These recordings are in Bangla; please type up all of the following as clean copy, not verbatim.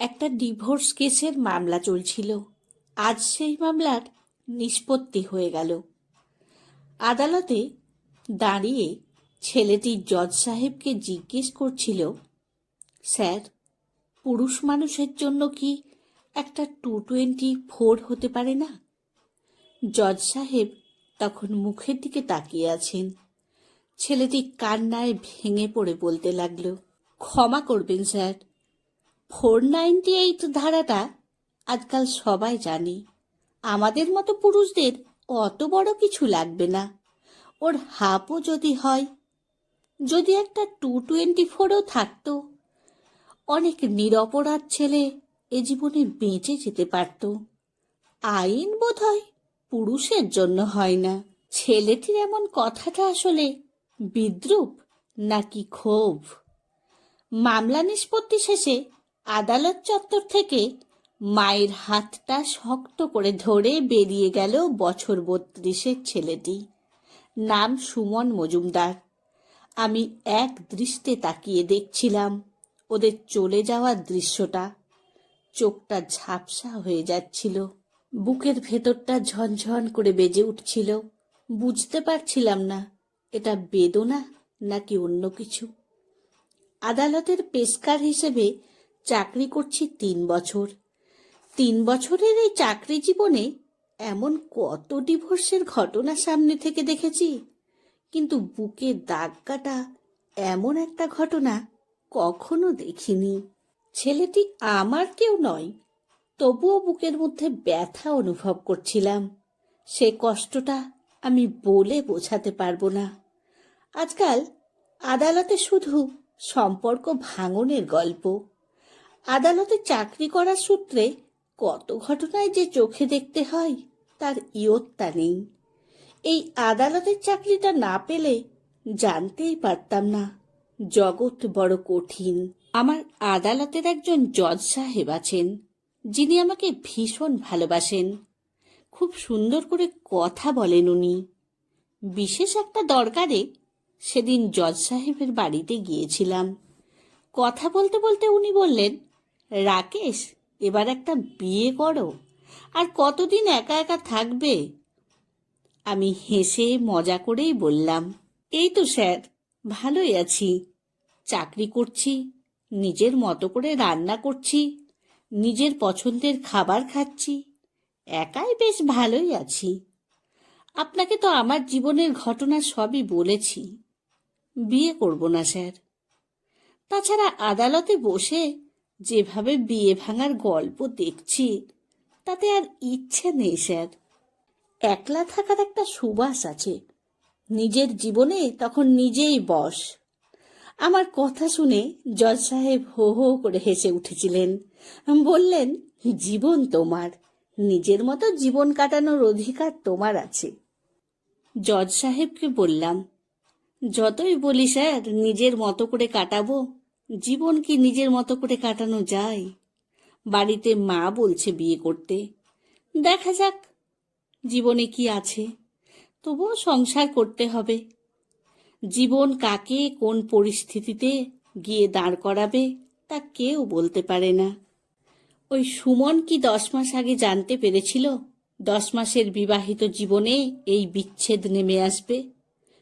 একটা ডিভোর্স কেসের মামলা চলছিল। আজ সেই মামলার নিষ্পত্তি হয়ে গেল। আদালতে দাঁড়িয়ে ছেলেটি জজ সাহেবকে জিজ্ঞেস করছিল, স্যার, পুরুষ মানুষের জন্য কি একটা 224 হতে পারে না? জজ সাহেব তখন মুখের দিকে তাকিয়ে আছেন। ছেলেটি কান্নায় ভেঙে পড়ে বলতে লাগলো, ক্ষমা করবেন স্যার, 498 ধারাটা আজকাল সবাই জানে। আমাদের মতো পুরুষদের অত বড় কিছু লাগবে না। ওর হাফও যদি হয়, যদি একটা 224ও থাকতো, অনেক নিরপরাধ ছেলে এ জীবনে বেঁচে যেতে পারত। আইন বোধহয় পুরুষের জন্য হয় না। ছেলেটির এমন কথাটা আসলে বিদ্রূপ নাকি ক্ষোভ? মামলা নিষ্পত্তি শেষে আদালত চত্বর থেকে মায়ের হাতটা শক্ত করে ধরে বেরিয়ে গেল বছর 32-এর ছেলেটি। নাম সুমন মজুমদার। আমি এক দৃষ্টে তাকিয়ে দেখছিলাম ওদের চলে যাওয়ার দৃশ্যটা। চোখটা ঝাপসা হয়ে যাচ্ছিল, বুকের ভেতরটা ঝনঝন করে বেজে উঠছিল। বুঝতে পারছিলাম না এটা বেদনা নাকি অন্য কিছু। আদালতের পেশকার হিসেবে চাকরি করছি 3 বছর। 3 বছরের এই চাকরি জীবনে এমন কত ডিভোর্সের ঘটনা সামনে থেকে দেখেছি, কিন্তু বুকে দাগ কাটা এমন একটা ঘটনা কখনো দেখিনি। ছেলেটি আমার কেউ নয়, তবুও বুকের মধ্যে ব্যথা অনুভব করছিলাম। সে কষ্টটা আমি বলে বোঝাতে পারবো না। আজকাল আদালতে শুধু সম্পর্ক ভাঙনের গল্প। আদালতে চাকরি করার সূত্রে কত ঘটনায় যে চোখে দেখতে হয় তার ইয়ত্তা নেই। এই আদালতের চাকরিটা না পেলে জানতেই পারতাম না জগৎ বড় কঠিন। আমার আদালতের একজন জজ সাহেব আছেন, যিনি আমাকে ভীষণ ভালোবাসেন। খুব সুন্দর করে কথা বলেন উনি। বিশেষ একটা দরকারে সেদিন জজ সাহেবের বাড়িতে গিয়েছিলাম। কথা বলতে বলতে উনি বললেন, রাকেশ, এবার একটা বিয়ে করো, আর কতদিন একা একা থাকবে? আমি হেসে মজা করেই বললাম, এই তো স্যার, ভালোই আছি। চাকরি করছি, নিজের মতো করে রান্না করছি, নিজের পছন্দের খাবার খাচ্ছি, একাই বেশ ভালোই আছি। আপনাকে তো আমার জীবনের ঘটনা সবই বলেছি। বিয়ে করব না স্যার। তাছাড়া আদালতে বসে যেভাবে বিয়ে ভাঙার গল্প দেখছি, তাতে আর ইচ্ছে নেই স্যার। একলা থাকার একটা সুবাস আছে। নিজের জীবনে তখন নিজেই বশ। আমার কথা শুনে জজ সাহেব হো হো করে হেসে উঠেছিলেন। বললেন, জীবন তোমার, নিজের মতো জীবন কাটানোর অধিকার তোমার আছে। জজ সাহেবকে বললাম, যতই বলি স্যার নিজের মতো করে কাটাবো, জীবন কি নিজের মতো করে কাটানো যায়? বাড়িতে মা বলছে বিয়ে করতে, দেখা যাক জীবনে কি আছে, তবুও সংসার করতে হবে। জীবন কাকে কোন পরিস্থিতিতে গিয়ে দাঁড় করাবে তা কেউ বলতে পারে না। ওই সুমন কি 10 মাস আগে জানতে পেরেছিল 10 মাসের বিবাহিত জীবনে এই বিচ্ছেদ নেমে আসবে?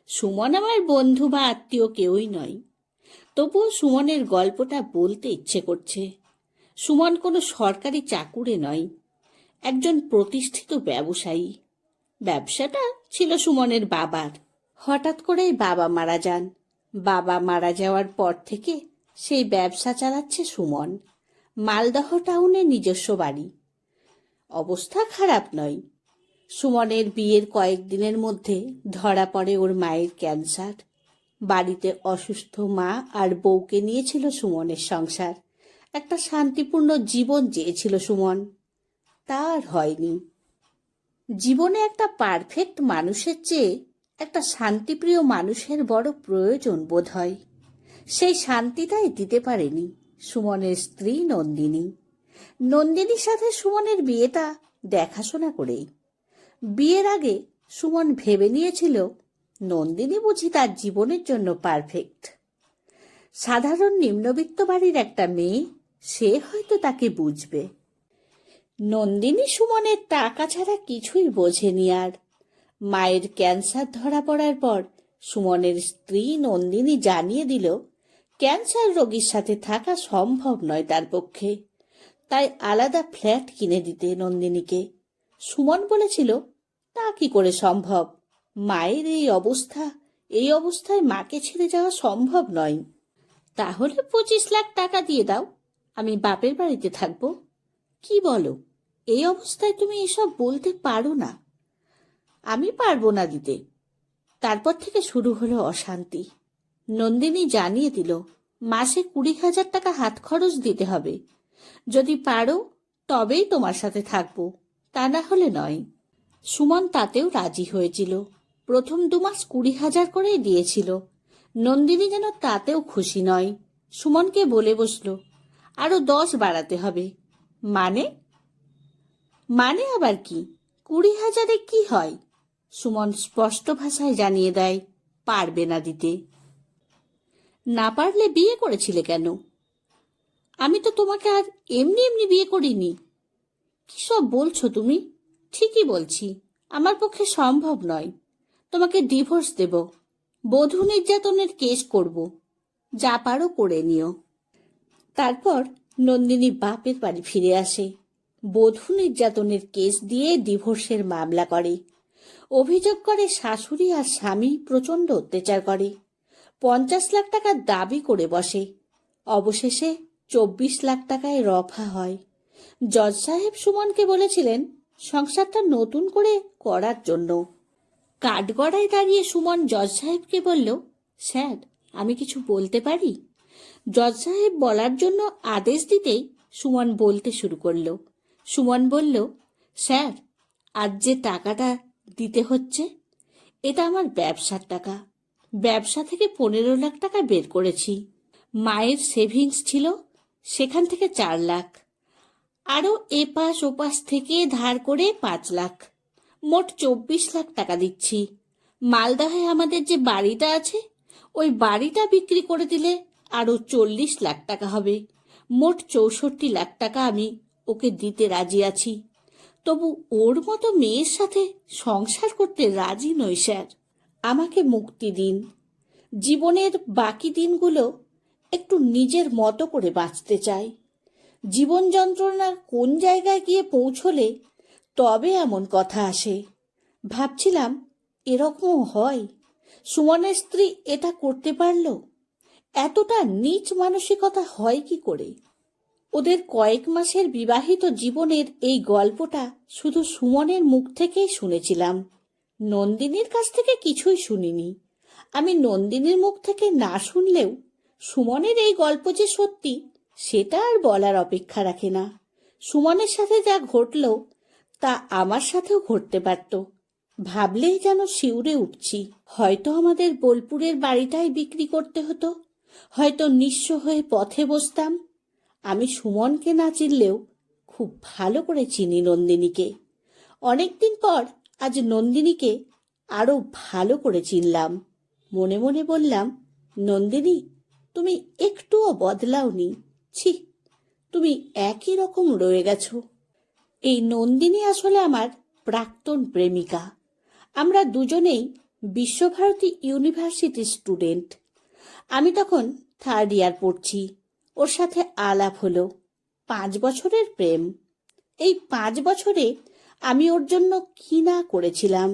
সুমন আমার বন্ধু বা আত্মীয় কেউই নয়, তবুও সুমনের গল্পটা বলতে ইচ্ছে করছে। সুমন কোনো সরকারি চাকুরে নয়, একজন প্রতিষ্ঠিত ব্যবসায়ী। ব্যবসাটা ছিল সুমনের বাবার। হঠাৎ করেই বাবা মারা যান। বাবা মারা যাওয়ার পর থেকে সেই ব্যবসা চালাচ্ছে সুমন। মালদহ টাউনে নিজস্ব বাড়ি। অবস্থা খারাপ নয়। সুমনের বিয়ের কয়েকদিনের মধ্যে ধরা পড়ে ওর মায়ের ক্যান্সার। বাড়িতে অসুস্থ মা আর বউকে নিয়েছিল সুমনের সংসার। একটা শান্তিপূর্ণ জীবন চেয়েছিল সুমন, তার হয়নি। জীবনে একটা পারফেক্ট মানুষের চেয়ে একটা শান্তিপ্রিয় মানুষের বড় প্রয়োজন বোধ হয়। সেই শান্তিটাই দিতে পারেনি সুমনের স্ত্রী নন্দিনী। নন্দিনীর সাথে সুমনের বিয়েটা দেখাশোনা করেই। বিয়ের আগে সুমন ভেবে নিয়েছিল নন্দিনী বুঝি তার জীবনের জন্য পারফেক্ট। সাধারণ নিম্নবিত্ত বাড়ির একটা মেয়ে, সে হয়তো তাকে বুঝবে। নন্দিনী সুমনের টাকা ছাড়া কিছুই বোঝেনি আর। মায়ের ক্যান্সার ধরা পড়ার পর সুমনের স্ত্রী নন্দিনী জানিয়ে দিল ক্যান্সার রোগীর সাথে থাকা সম্ভব নয় তার পক্ষে। তাই আলাদা ফ্ল্যাট কিনে দিতে নন্দিনীকে। সুমন বলেছিল, তা কি করে সম্ভব? মায়ের এই অবস্থায় মাকে ছেড়ে যাওয়া সম্ভব নয়। তাহলে 25 লাখ টাকা দিয়ে দাও, আমি বাপের বাড়িতে থাকবো। কি বলো, এই অবস্থায় তুমি এসব বলতে পারো না। আমি পারবো না দিতে। তারপর থেকে শুরু হলো অশান্তি। নন্দিনী জানিয়ে দিল মাসে 20,000 টাকা হাত খরচ দিতে হবে। যদি পারো তবেই তোমার সাথে থাকবো, তা না হলে নয়। সুমন তাতেও রাজি হয়েছিল। প্রথম 2 মাস 20,000 করেই দিয়েছিল। নন্দিনী যেন তাতেও খুশি নয়। সুমনকে বলে বসল, আরো 10 বাড়াতে হবে। মানে? মানে আবার কি? 20,000-এ কি হয়? সুমন স্পষ্ট ভাষায় জানিয়ে দেয় পারবে না দিতে। না পারলে বিয়ে করেছিলে কেন? আমি তো তোমাকে আর এমনি এমনি বিয়ে করিনি। কি সব বলছো তুমি? ঠিকই বলছি, আমার পক্ষে সম্ভব নয়। তোমাকে ডিভোর্স দেব, বধূ নির্যাতনের কেস করব। যা পারো করে নিও। তারপর নন্দিনী বাপের বাড়ি ফিরে আসে। বধূ নির্যাতনের কেস দিয়ে ডিভোর্সের মামলা করে। অভিযোগ করে শাশুড়ি আর স্বামী প্রচণ্ড অত্যাচার করে। 50 লাখ টাকা দাবি করে বসে। অবশেষে 24 লাখ টাকায় রফা হয়। জজ সাহেব সুমনকে বলেছিলেন সংসারটা নতুন করে করার জন্য। কাঠগড়ায় দাঁড়িয়ে সুমন জজ সাহেবকে বলল, স্যার, আমি কিছু বলতে পারি? জজ সাহেব বলার জন্য আদেশ দিতেই সুমন বলতে শুরু করল। সুমন বলল, স্যার, আজ যে টাকাটা দিতে হচ্ছে এটা আমার ব্যবসার টাকা। ব্যবসা থেকে 15 লাখ টাকা বের করেছি। মায়ের সেভিংস ছিল, সেখান থেকে 4 লাখ। আরও এপাশ ওপাশ থেকে ধার করে 5 লাখ। মোট 24 লাখ টাকা দিচ্ছি। মালদহে আমাদের যে বাড়িটা আছে, ওই বাড়িটা বিক্রি করে দিলে আরও 40 লাখ টাকা হবে। মোট 64 লাখ টাকা আমি ওকে দিতে রাজি আছি। তবু ওর মতো মেয়ের সাথে সংসার করতে রাজি নই স্যার। আমাকে মুক্তি দিন। জীবনের বাকি দিনগুলো একটু নিজের মতো করে বাঁচতে চাই। জীবন যন্ত্রণা কোন জায়গায় গিয়ে পৌঁছলে তবে এমন কথা আসে। ভাবছিলাম এরকমও হয়। সুমনের স্ত্রী এটা করতে পারল। এতটা নীচ মানসিকতা হয় কি করে? ওদের কয়েক মাসের বিবাহিত জীবনের এই গল্পটা শুধু সুমনের মুখ থেকেই শুনেছিলাম। নন্দিনীর কাছ থেকে কিছুই শুনিনি। আমি নন্দিনীর মুখ থেকে না শুনলেও সুমনের এই গল্প যে সত্যি সেটা আর বলার অপেক্ষা রাখে না। সুমনের সাথে যা ঘটল তা আমার সাথেও ঘটতে পারত। ভাবলেই যেন শিউরে উঠছি। হয়তো আমাদের বোলপুরের বাড়িটাই বিক্রি করতে হতো, হয়তো নিঃস্ব হয়ে পথে বসতাম। আমি সুমনকে না চিনলেও খুব ভালো করে চিনি নন্দিনীকে। অনেকদিন পর আজ নন্দিনীকে আরো ভালো করে চিনলাম। মনে মনে বললাম, নন্দিনী, তুমি একটুও বদলাওনি। ছি, তুমি একই রকম রয়ে গেছো। এই নন্দিনী আসলে আমার প্রাক্তন প্রেমিকা। আমরা দুজনেই বিশ্বভারতী ইউনিভার্সিটির স্টুডেন্ট। আমি তখন 3rd ইয়ার পড়ছি। ওর সাথে আলাপ হলো। 5 বছরের প্রেম। এই 5 বছরে আমি ওর জন্য কি না করেছিলাম।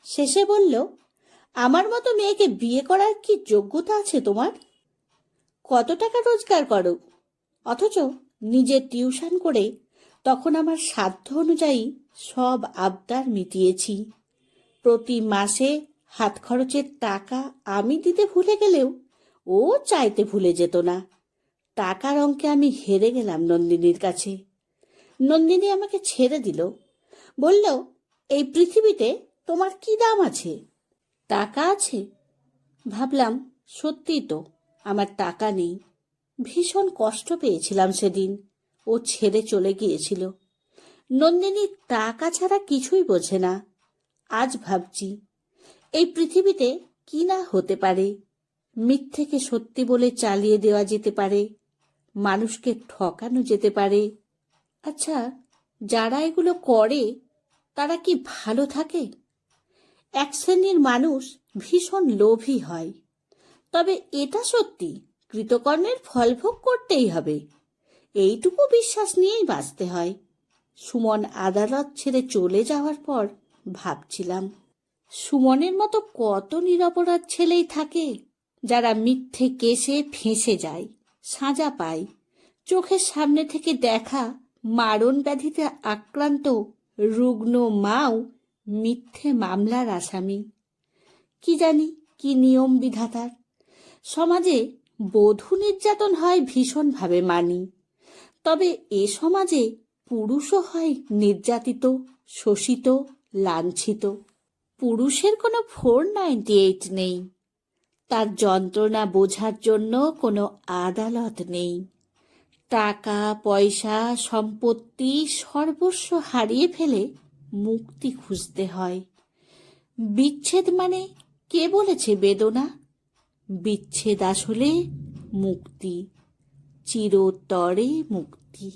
শেষে বলল, আমার মতো মেয়েকে বিয়ে করার কি যোগ্যতা আছে তোমার? কত টাকা রোজগার করো? অথচ নিজে টিউশন করে তখন আমার সাধ্য অনুযায়ী সব আবদার মিটিয়েছি। প্রতি মাসে হাত খরচের টাকা আমি দিতে ভুলে গেলেও ও চাইতে ভুলে যেত না। টাকার অঙ্কে আমি হেরে গেলাম নন্দিনীর কাছে। নন্দিনী আমাকে ছেড়ে দিল। বলল, এই পৃথিবীতে তোমার কি দাম আছে? টাকা আছে। ভাবলাম সত্যি তো, আমার টাকা নেই। ভীষণ কষ্ট পেয়েছিলাম সেদিন। ও ছেড়ে চলে গিয়েছিল। নন্দিনী টাকা ছাড়া কিছুই বোঝে না। আজ ভাবছি এই পৃথিবীতে কি না হতে পারে। মিথ্যেকে সত্যি বলে চালিয়ে দেওয়া যেতে পারে। মানুষকে ঠকানো যেতে পারে। আচ্ছা, যারা এগুলো করে তারা কি ভালো থাকে? এক শ্রেণীর মানুষ ভীষণ লোভী হয়, তবে এটা সত্যি কৃতকর্মের ফল ভোগ করতেই হবে, এইটুকু বিশ্বাস নিয়েই বাঁচতে হয়। সুমন আদালত ছেড়ে চলে যাওয়ার পর ভাবছিলাম, সুমনের মতো কত নিরপরাধ ছেলেই থাকে যারা মিথ্যে কেসে ফেঁসে যায়, সাজা পায়। চোখের সামনে থেকে দেখা মারণ ব্যাধিতে আক্রান্ত রুগ্ন মাও মিথ্যে মামলার আসামি। কি জানি কি নিয়ম বিধাতার। সমাজে বধূ নির্যাতন হয় ভীষণভাবে মানি, তবে এ সমাজে পুরুষও হয় নির্যাতিত, শোষিত, লাঞ্ছিত। পুরুষের কোনো 498 নেই, তার যন্ত্রণা বোঝার জন্য কোনো আদালত নেই। টাকা পয়সা সম্পত্তি সর্বস্ব হারিয়ে ফেলে মুক্তি খুঁজতে হয়। বিচ্ছেদ মানে কে বলেছে বেদনা? বিচ্ছেদ আসলে মুক্তি, চিরতরে মুক্তি।